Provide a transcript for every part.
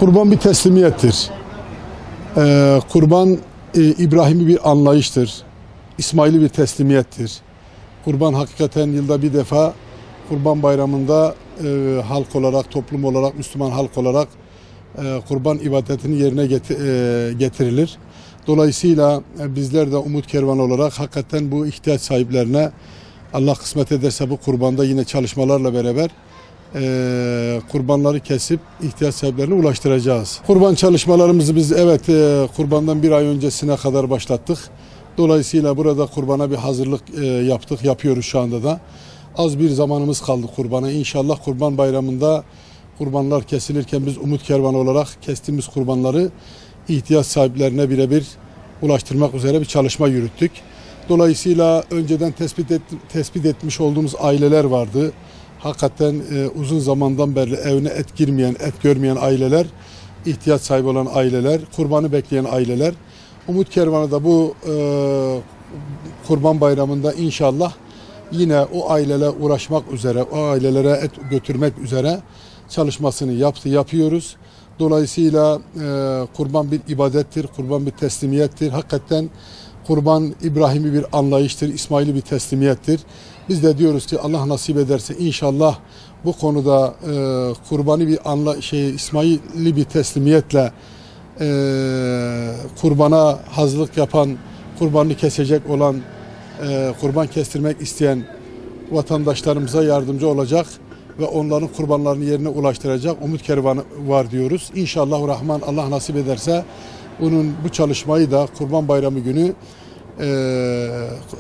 Kurban bir teslimiyettir. Kurban İbrahim'i bir anlayıştır. İsmail'i bir teslimiyettir. Kurban hakikaten yılda bir defa Kurban Bayramı'nda halk olarak, toplum olarak, Müslüman halk olarak kurban ibadetini yerine getirilir. Dolayısıyla bizler de Umut Kervanı olarak hakikaten bu ihtiyaç sahiplerine Allah kısmet ederse bu kurbanda yine çalışmalarla beraber kurbanları kesip ihtiyaç sahiplerine ulaştıracağız. Kurban çalışmalarımızı biz kurbandan bir ay öncesine kadar başlattık. Dolayısıyla burada kurbana bir hazırlık yapıyoruz şu anda da. Az bir zamanımız kaldı kurbana. İnşallah Kurban Bayramı'nda kurbanlar kesilirken biz Umut Kervanı olarak kestiğimiz kurbanları ihtiyaç sahiplerine birebir ulaştırmak üzere bir çalışma yürüttük. Dolayısıyla önceden tespit etmiş olduğumuz aileler vardı. Hakikaten uzun zamandan beri evine et girmeyen, et görmeyen aileler, ihtiyaç sahibi olan aileler, kurbanı bekleyen aileler. Umut Kervanı da bu Kurban Bayramı'nda inşallah yine o ailelere uğraşmak üzere, o ailelere et götürmek üzere çalışmasını yapıyoruz. Dolayısıyla kurban bir ibadettir, kurban bir teslimiyettir. Hakikaten kurban İbrahim'i bir anlayıştır, İsmail'i bir teslimiyettir. Biz de diyoruz ki Allah nasip ederse inşallah bu konuda kurbanı bir İsmail'i bir teslimiyetle kurbana hazırlık yapan, kurbanını kesecek olan, kurban kestirmek isteyen vatandaşlarımıza yardımcı olacak ve onların kurbanlarını yerine ulaştıracak Umut Kervanı var diyoruz. İnşallahurrahman Allah nasip ederse bu çalışmayı da Kurban Bayramı günü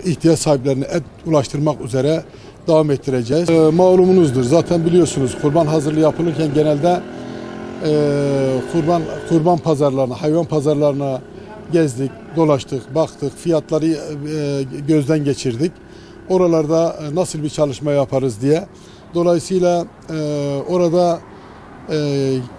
ihtiyaç sahiplerine et ulaştırmak üzere devam ettireceğiz. Malumunuzdur zaten biliyorsunuz kurban hazırlığı yapılırken genelde kurban pazarlarına, hayvan pazarlarına gezdik, dolaştık, baktık, fiyatları gözden geçirdik. Oralarda nasıl bir çalışma yaparız diye. Dolayısıyla orada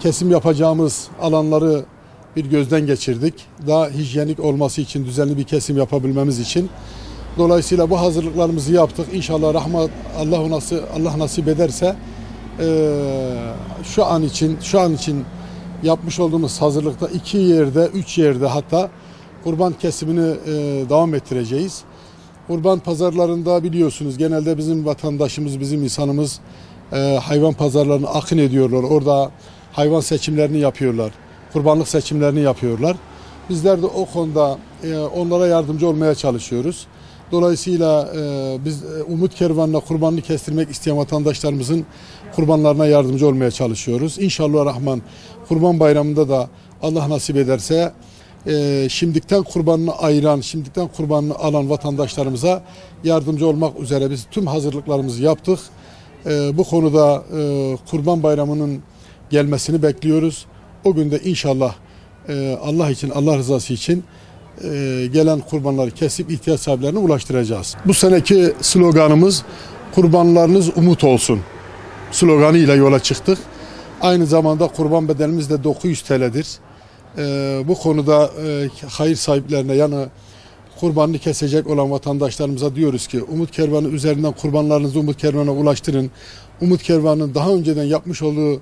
kesim yapacağımız alanları bir gözden geçirdik. Daha hijyenik olması için, düzenli bir kesim yapabilmemiz için. Dolayısıyla bu hazırlıklarımızı yaptık. İnşallah Allah nasip ederse şu an için yapmış olduğumuz hazırlıkta 2 yerde, 3 yerde hatta kurban kesimini devam ettireceğiz. Kurban pazarlarında biliyorsunuz genelde bizim vatandaşımız, bizim insanımız hayvan pazarlarına akın ediyorlar. Orada hayvan seçimlerini yapıyorlar. Kurbanlık seçimlerini yapıyorlar. Bizler de o konuda onlara yardımcı olmaya çalışıyoruz. Dolayısıyla biz Umut Kervanı'na kurbanını kestirmek isteyen vatandaşlarımızın kurbanlarına yardımcı olmaya çalışıyoruz. İnşallahurrahman Kurban Bayramı'nda da Allah nasip ederse şimdiden kurbanını alan vatandaşlarımıza yardımcı olmak üzere biz tüm hazırlıklarımızı yaptık. Bu konuda Kurban Bayramı'nın gelmesini bekliyoruz. O gün de inşallah Allah için, Allah rızası için gelen kurbanları kesip ihtiyaç sahiplerine ulaştıracağız. Bu seneki sloganımız kurbanlarınız umut olsun sloganıyla yola çıktık. Aynı zamanda kurban bedelimiz de 900 TL'dir. Bu konuda hayır sahiplerine yani kurbanını kesecek olan vatandaşlarımıza diyoruz ki Umut Kervanı üzerinden kurbanlarınızı Umut Kervanı'na ulaştırın. Umut Kervanı'nın daha önceden yapmış olduğu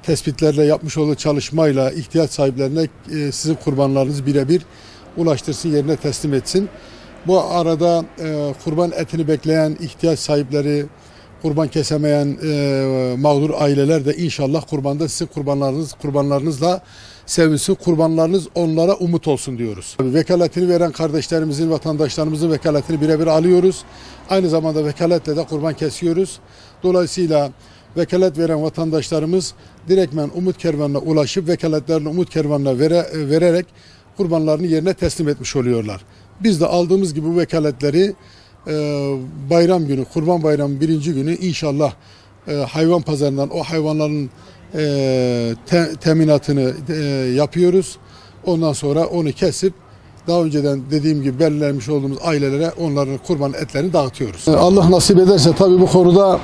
tespitlerle, yapmış olduğu çalışmayla ihtiyaç sahiplerine sizin kurbanlarınızı birebir ulaştırsın, yerine teslim etsin. Bu arada kurban etini bekleyen ihtiyaç sahipleri, kurban kesemeyen mağdur aileler de inşallah kurbanda sizin kurbanlarınızla sevinsin. Kurbanlarınız onlara umut olsun diyoruz. Vekaletini veren kardeşlerimizin, vatandaşlarımızın vekaletini birebir alıyoruz. Aynı zamanda vekaletle de kurban kesiyoruz. Dolayısıyla vekalet veren vatandaşlarımız direktmen Umut Kervanı'na ulaşıp vekaletlerini Umut Kervanı'na vererek kurbanlarını yerine teslim etmiş oluyorlar. Biz de aldığımız gibi bu vekaletleri bayram günü, Kurban Bayramı birinci günü inşallah hayvan pazarından o hayvanların teminatını yapıyoruz. Ondan sonra onu kesip daha önceden dediğim gibi belirlenmiş olduğumuz ailelere onların kurban etlerini dağıtıyoruz. Allah nasip ederse tabii bu konuda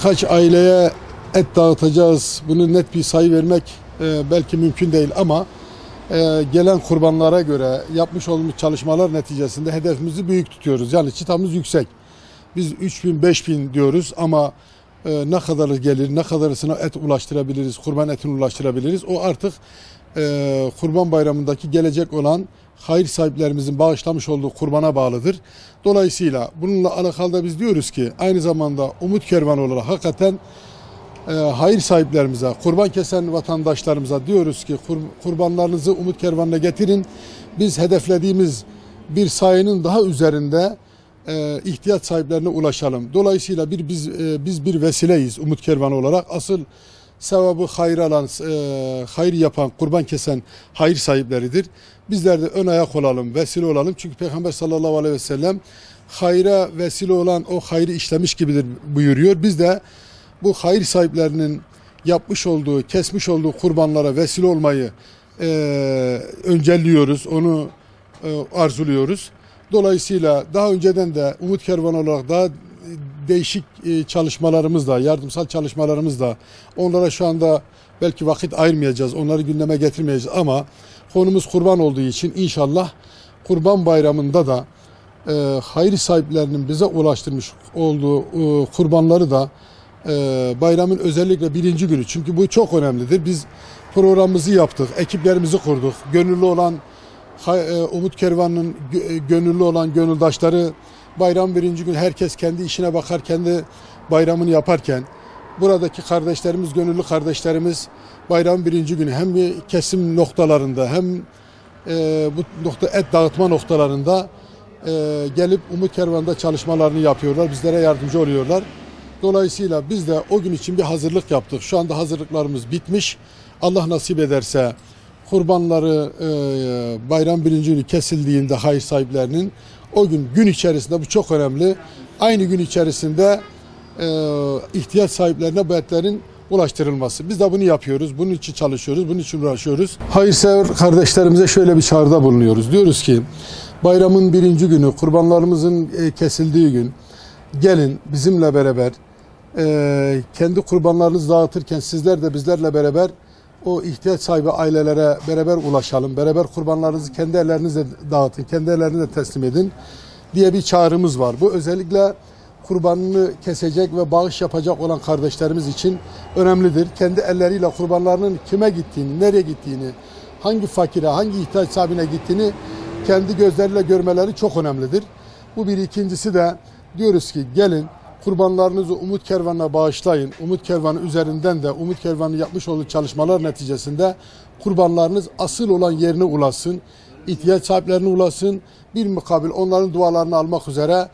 kaç aileye et dağıtacağız, bunu net bir sayı vermek belki mümkün değil ama gelen kurbanlara göre yapmış olduğumuz çalışmalar neticesinde hedefimizi büyük tutuyoruz. Yani çıtamız yüksek. Biz 3000, 5000 diyoruz ama ne kadarı gelir, ne kadarısına et ulaştırabiliriz, kurban etini ulaştırabiliriz. O artık Kurban Bayramı'ndaki gelecek olan hayır sahiplerimizin bağışlamış olduğu kurbana bağlıdır. Dolayısıyla bununla alakalı da biz diyoruz ki aynı zamanda Umut Kervanı olarak hakikaten hayır sahiplerimize, kurban kesen vatandaşlarımıza diyoruz ki kurbanlarınızı Umut Kervanı'na getirin. Biz hedeflediğimiz bir sayının daha üzerinde ihtiyaç sahiplerine ulaşalım. Dolayısıyla biz bir vesileyiz Umut Kervanı olarak. Asıl sevabı hayır alan, hayır yapan, kurban kesen hayır sahipleridir. Bizler de ön ayak olalım, vesile olalım. Çünkü Peygamber sallallahu aleyhi ve sellem hayra vesile olan o hayrı işlemiş gibidir buyuruyor. Biz de bu hayır sahiplerinin yapmış olduğu, kesmiş olduğu kurbanlara vesile olmayı öncelliyoruz, onu arzuluyoruz. Dolayısıyla daha önceden de Umut Kervanı olarak daha değişik çalışmalarımız da, yardımsal çalışmalarımız da onlara şu anda belki vakit ayırmayacağız, onları gündeme getirmeyeceğiz ama konumuz kurban olduğu için inşallah Kurban Bayramı'nda da hayır sahiplerinin bize ulaştırmış olduğu kurbanları da bayramın özellikle birinci günü, çünkü bu çok önemlidir. Biz programımızı yaptık, ekiplerimizi kurduk. Gönüllü olan Umut Kervanı'nın gönüllü olan gönüldaşları bayram birinci gün herkes kendi işine bakar, kendi bayramını yaparken buradaki kardeşlerimiz, gönüllü kardeşlerimiz bayram birinci günü hem kesim noktalarında hem bu nokta et dağıtma noktalarında gelip Umut Kervanı'nda çalışmalarını yapıyorlar. Bizlere yardımcı oluyorlar. Dolayısıyla biz de o gün için bir hazırlık yaptık. Şu anda hazırlıklarımız bitmiş. Allah nasip ederse kurbanları bayram birinci günü kesildiğinde hayır sahiplerinin o gün içerisinde, bu çok önemli, aynı gün içerisinde ihtiyaç sahiplerine bu etlerin ulaştırılması. Biz de bunu yapıyoruz, bunun için çalışıyoruz, bunun için uğraşıyoruz. Hayırsever kardeşlerimize şöyle bir çağrıda bulunuyoruz. Diyoruz ki bayramın birinci günü, kurbanlarımızın kesildiği gün gelin bizimle beraber kendi kurbanlarınızı dağıtırken sizler de bizlerle beraber o ihtiyaç sahibi ailelere beraber ulaşalım. Beraber kurbanlarınızı kendi ellerinizle dağıtın, kendi ellerinizle teslim edin diye bir çağrımız var. Bu özellikle kurbanını kesecek ve bağış yapacak olan kardeşlerimiz için önemlidir. Kendi elleriyle kurbanlarının kime gittiğini, nereye gittiğini, hangi fakire, hangi ihtiyaç sahibine gittiğini kendi gözleriyle görmeleri çok önemlidir. Bu bir. İkincisi de diyoruz ki gelin kurbanlarınızı Umut Kervanı'na bağışlayın. Umut Kervanı üzerinden de Umut Kervanı yapmış olduğu çalışmalar neticesinde kurbanlarınız asıl olan yerine ulaşsın. İhtiyaç sahiplerine ulaşsın. Bir mukabil onların dualarını almak üzere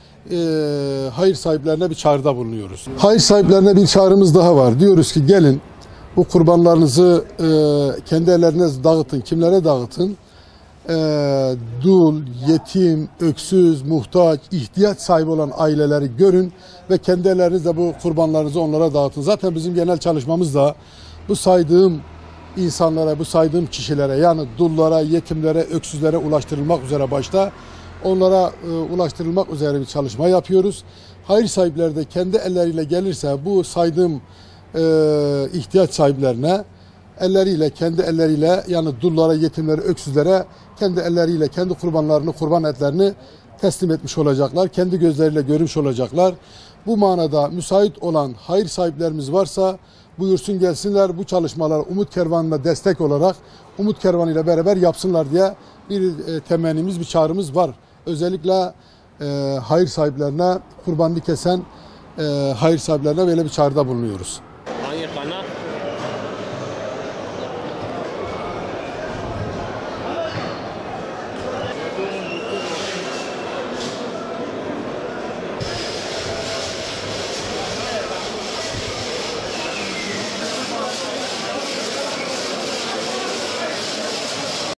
hayır sahiplerine bir çağrıda bulunuyoruz. Hayır sahiplerine bir çağrımız daha var. Diyoruz ki gelin bu kurbanlarınızı kendi ellerine dağıtın. Kimlere dağıtın? Dul, yetim, öksüz, muhtaç, ihtiyaç sahibi olan aileleri görün ve kendi ellerinizle bu kurbanlarınızı onlara dağıtın. Zaten bizim genel çalışmamız da bu saydığım insanlara, bu saydığım kişilere, yani dullara, yetimlere, öksüzlere ulaştırılmak üzere başta onlara ulaştırılmak üzere bir çalışma yapıyoruz. Hayır sahipleri de kendi elleriyle gelirse bu saydığım ihtiyaç sahiplerine elleriyle, kendi elleriyle, yani dullara, yetimlere, öksüzlere kendi elleriyle kendi kurbanlarını, kurban etlerini teslim etmiş olacaklar. Kendi gözleriyle görmüş olacaklar. Bu manada müsait olan hayır sahiplerimiz varsa buyursun gelsinler, bu çalışmalar Umut Kervanı'na destek olarak Umut Kervanı ile beraber yapsınlar diye bir temennimiz, bir çağrımız var. Özellikle hayır sahiplerine, kurbanını kesen hayır sahiplerine böyle bir çağrıda bulunuyoruz.